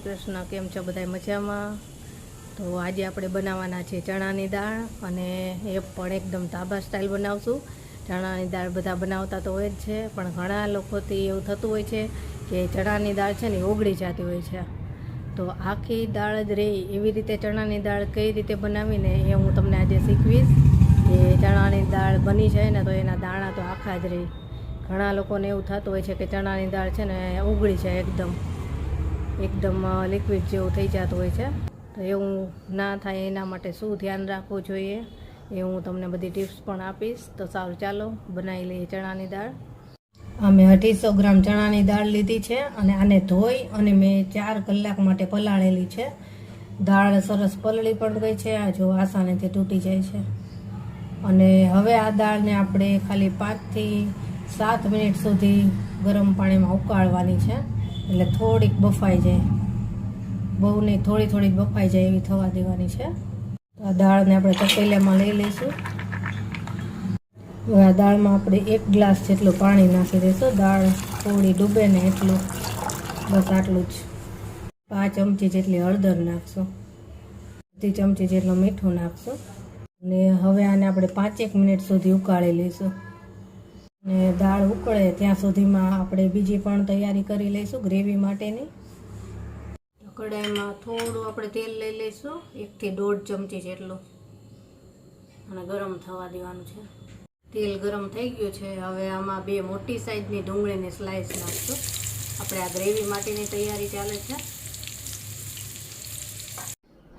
કૃષ્ણ, કેમ છો બધા મજામાં? તો આજે આપણે બનાવવાના છે ચણાની દાળ, અને એ પણ એકદમ ધાબા સ્ટાઇલ બનાવશું. ચણાની દાળ બધા બનાવતા તો હોય જ છે, પણ ઘણા લોકોથી એવું થતું હોય છે કે ચણાની દાળ છે ને ઓગળી જતી હોય છે. તો આખી દાળ જ રહે એવી રીતે ચણાની દાળ કઈ રીતે બનાવીને એ હું તમને આજે શીખવીશ. કે ચણાની દાળ બની જાય ને તો એના દાણા તો આખા જ રહે. ઘણા લોકોને એવું થતું હોય છે કે ચણાની દાળ છે ને ઉગળી જાય, એકદમ લિક્વિડ જેવું થઈ જતું હોય છે. તો એવું ના થાય એના માટે શું ધ્યાન રાખવું જોઈએ એ હું તમને બધી ટિપ્સ પણ આપીશ. તો સારું, ચાલો બનાવી લઈએ ચણાની દાળ. અમે 250 ગ્રામ ચણાની દાળ લીધી છે, અને આને ધોઈ અને મેં 4 કલાક માટે પલાળેલી છે. દાળ સરસ પલળી પણ ગઈ છે, આ જો આસાનીથી તૂટી જાય છે. અને હવે આ દાળને આપણે ખાલી 5 થી 7 મિનિટ સુધી ગરમ પાણીમાં ઉકાળવાની છે, એટલે થોડીક બફાઈ જાય, બહુ નહીં, થોડી બફાઈ જાય એવી થવા દેવાની છે. તો આ દાળને આપણે તપેલામાં લઈ લઈશું. હવે આ દાળમાં આપણે 1 ગ્લાસ જેટલું પાણી નાખી દઈશું. દાળ થોડી ડૂબે ને એટલું, બસ આટલું જ. 5 ચમચી જેટલી હળદર નાખશું, 2 ચમચી જેટલું મીઠું નાખશું. અને હવે આને આપણે 5 મિનિટ સુધી ઉકાળી લઈશું. અને દાળ ઉકળે ત્યાં સુધીમાં આપણે બીજી પણ તૈયારી કરી લઈશું ગ્રેવી માટેની. કઢાઈમાં થોડું આપણે તેલ લઈ લઈશું, 1 થી 1.5 ચમચી જેટલું, અને ગરમ થવા દેવાનું છે. તેલ ગરમ થઈ ગયું છે. હવે આમાં 2 મોટી સાઈઝની ડુંગળીની સ્લાઈસ નાખશું. આપણે આ ગ્રેવી માટેની તૈયારી ચાલે છે.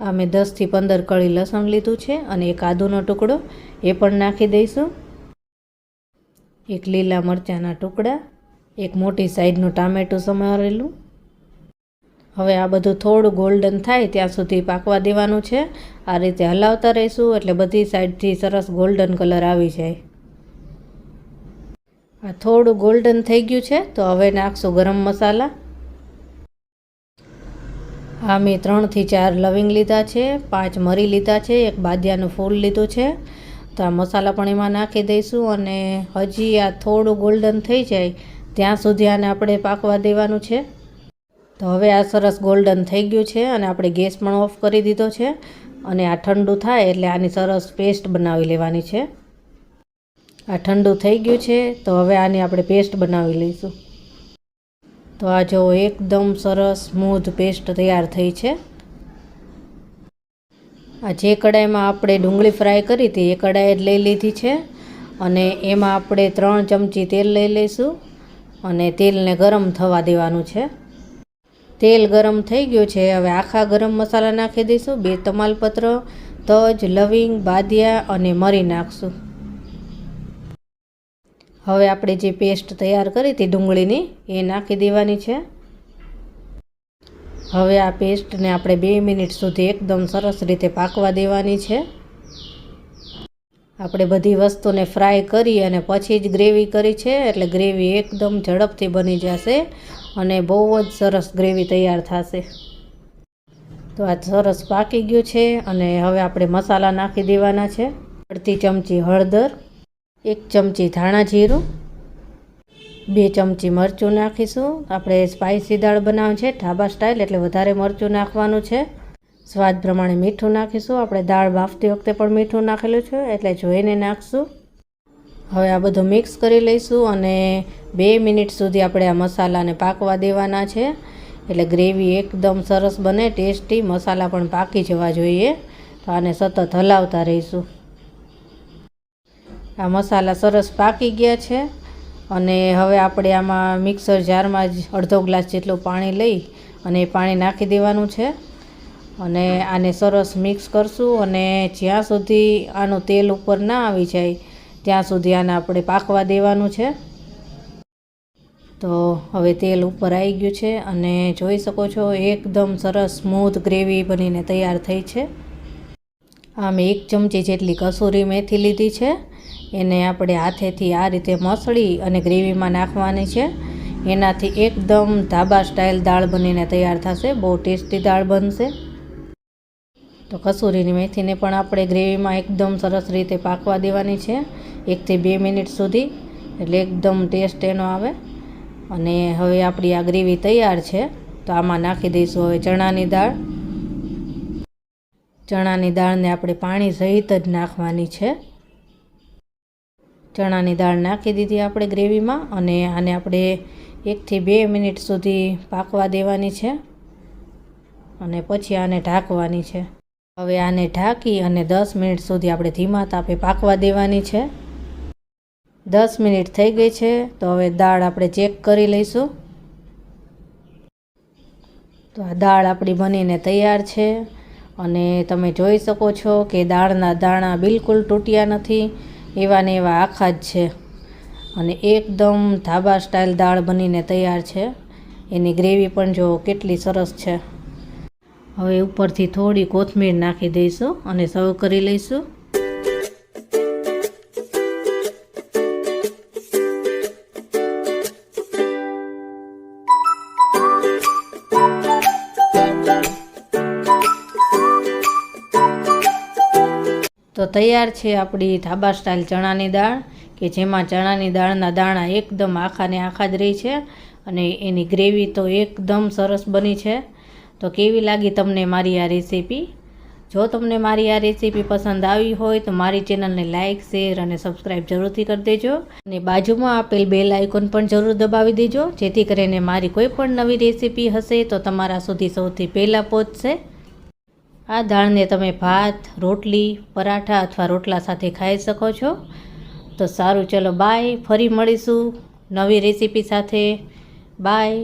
આ મેં 10 થી 15 કળી લસણ લીધું છે, અને 1 આદુનો ટુકડો એ પણ નાખી દઈશું. 1 લીલા મરચાંના ટુકડા, 1 મોટી સાઈઝનું ટામેટું સમારેલું. હવે આ બધું થોડું ગોલ્ડન થાય ત્યાં સુધી પાકવા દેવાનું છે. આ રીતે હલાવતા રહીશું એટલે બધી સાઈડથી સરસ ગોલ્ડન કલર આવી જાય. આ થોડું ગોલ્ડન થઈ ગયું છે, તો હવે નાખશું ગરમ મસાલા. આ મેં 3 થી 4 લવિંગ લીધા છે, 5 મરી લીધા છે, 1 બાદિયાનું ફૂલ લીધું છે. તો આ મસાલા પણ એમાં નાખી દઈશું, અને હજી આ થોડું ગોલ્ડન થઈ જાય ત્યાં સુધી આને આપણે પાકવા દેવાનું છે. તો હવે આ સરસ ગોલ્ડન થઈ ગયું છે, અને આપણે ગેસ પણ ઓફ કરી દીધો છે. અને આ ઠંડુ થાય એટલે આની સરસ પેસ્ટ બનાવી લેવાની છે. આ ઠંડુ થઈ ગયું છે, તો હવે આની આપણે પેસ્ટ બનાવી લઈશું. તો આ જો એકદમ સરસ સ્મૂધ પેસ્ટ તૈયાર થઈ છે. આ જે કઢાઈમાં આપણે ડુંગળી ફ્રાય કરી હતી એ કઢાઈ જ લઈ લીધી છે, અને એમાં આપણે 3 ચમચી તેલ લઈ લઈશું, અને તેલને ગરમ થવા દેવાનું છે. તેલ ગરમ થઈ ગયું છે. હવે આખા ગરમ મસાલા નાખી દઈશું. 2 તમાલપત્ર, તજ, લવિંગ, બાદિયા અને મરી નાખશું. હવે આપણે જે પેસ્ટ તૈયાર કરી હતી ડુંગળીની એ નાખી દેવાની છે. હવે આ પેસ્ટને આપણે 2 મિનિટ સુધી એકદમ સરસ રીતે પાકવા દેવાની છે. આપણે બધી વસ્તુને ફ્રાય કરી અને પછી જ ગ્રેવી કરી છે, એટલે ગ્રેવી એકદમ ઝડપથી બની જશે અને બહુ જ સરસ ગ્રેવી તૈયાર થશે. તો આ સરસ પાકી ગયું છે, અને હવે આપણે મસાલા નાખી દેવાના છે. 1 ચમચી હળદર, 1 ચમચી ધાણા જીરું, 2 ચમચી મરચું નાખીશું. આપણે સ્પાઇસી દાળ બનાવવાની છે ઢાબા સ્ટાઇલ, એટલે વધારે મરચું નાખવાનું છે. સ્વાદ પ્રમાણે મીઠું નાખીશું. આપણે દાળ બાફતી વખતે પણ મીઠું નાખેલું છે, એટલે જોઈને નાખશું. હવે આ બધું મિક્સ કરી લઈશું, અને 2 મિનિટ સુધી આપણે આ મસાલાને પાકવા દેવાના છે, એટલે ગ્રેવી એકદમ સરસ બને, ટેસ્ટી. મસાલા પણ પાકી જવા જોઈએ, તો આને સતત હલાવતા રહીશું. આ મસાલા સરસ પાકી ગયા છે, અને હવે આપણે આમાં મિક્સર જારમાં જ 1/2 ગ્લાસ જેટલું પાણી લઈ અને પાણી નાખી દેવાનું છે, અને આને સરસ મિક્સ કરશું. અને જ્યાં સુધી આનું તેલ ઉપર ના આવી જાય ત્યાં સુધી આને આપણે પાકવા દેવાનું છે. તો હવે તેલ ઉપર આવી ગયું છે, અને જોઈ શકો છો એકદમ સરસ સ્મૂથ ગ્રેવી બનીને તૈયાર થઈ છે. આ મેં 1 ચમચી જેટલી કસૂરી મેથી લીધી છે, એને આપણે હાથેથી આ રીતે મસળી અને ગ્રેવીમાં નાખવાની છે. એનાથી એકદમ ધાબા સ્ટાઇલ દાળ બનીને તૈયાર થશે, બહુ ટેસ્ટી દાળ બનશે. તો કસૂરીની મેથીને પણ આપણે ગ્રેવીમાં એકદમ સરસ રીતે પાકવા દેવાની છે, 1 થી 2 મિનિટ સુધી, એટલે એકદમ ટેસ્ટ એનો આવે. અને હવે આપણી આ ગ્રેવી તૈયાર છે. તો તો આમાં નાખી દઈશું હવે ચણાની દાળ. ચણાની દાળને આપણે પાણી સહિત જ નાખવાની છે. ચણાની દાળ નાખી દીધી આપણે ગ્રેવીમાં અને આને આપણે 1 થી 2 મિનિટ સુધી પાકવા દેવાની છે અને પછી આને ઢાંકવાની છે. હવે આને ઢાંકી અને 10 મિનિટ સુધી આપણે ધીમા તાપે પાકવા દેવાની છે. 10 મિનિટ થઈ ગઈ છે તો હવે દાળ આપણે ચેક કરી લઈશું. તો આ દાળ આપણી બનીને તૈયાર છે અને તમે જોઈ શકો છો કે દાળના દાણા બિલકુલ તૂટ્યા નથી, એવા ને એવા આખા જ છે અને એકદમ ધાબા સ્ટાઇલ દાળ બનીને તૈયાર છે. એની ગ્રેવી પણ જો કેટલી સરસ છે. હવે ઉપરથી થોડી કોથમીર નાખી દઈશું અને સર્વ કરી લઈશું. તો તૈયાર છે આપણી ધાબા સ્ટાઇલ ચણાની દાળ, કે જેમાં ચણાની દાળના દાણા એકદમ આખાને આખા જ રહી છે અને એની ગ્રેવી તો એકદમ સરસ બની છે. તો કેવી લાગી તમને મારી આ રેસીપી? જો તમને મારી આ રેસીપી પસંદ આવી હોય તો મારી ચેનલને લાઇક, શેર અને સબસ્ક્રાઈબ જરૂરથી કરી દેજો અને બાજુમાં આપેલ બેલ આઇકોન પણ જરૂર દબાવી દેજો, જેથી કરીને મારી કોઈ પણ નવી રેસીપી હશે તો તમારા સુધી સૌથી પહેલાં પહોંચશે. આ દાળને તમે ભાત, રોટલી, પરાઠા અથવા રોટલા સાથે ખાઈ શકો છો. તો સારું, ચલો બાય. ફરી મળીશું નવી રેસીપી સાથે. બાય.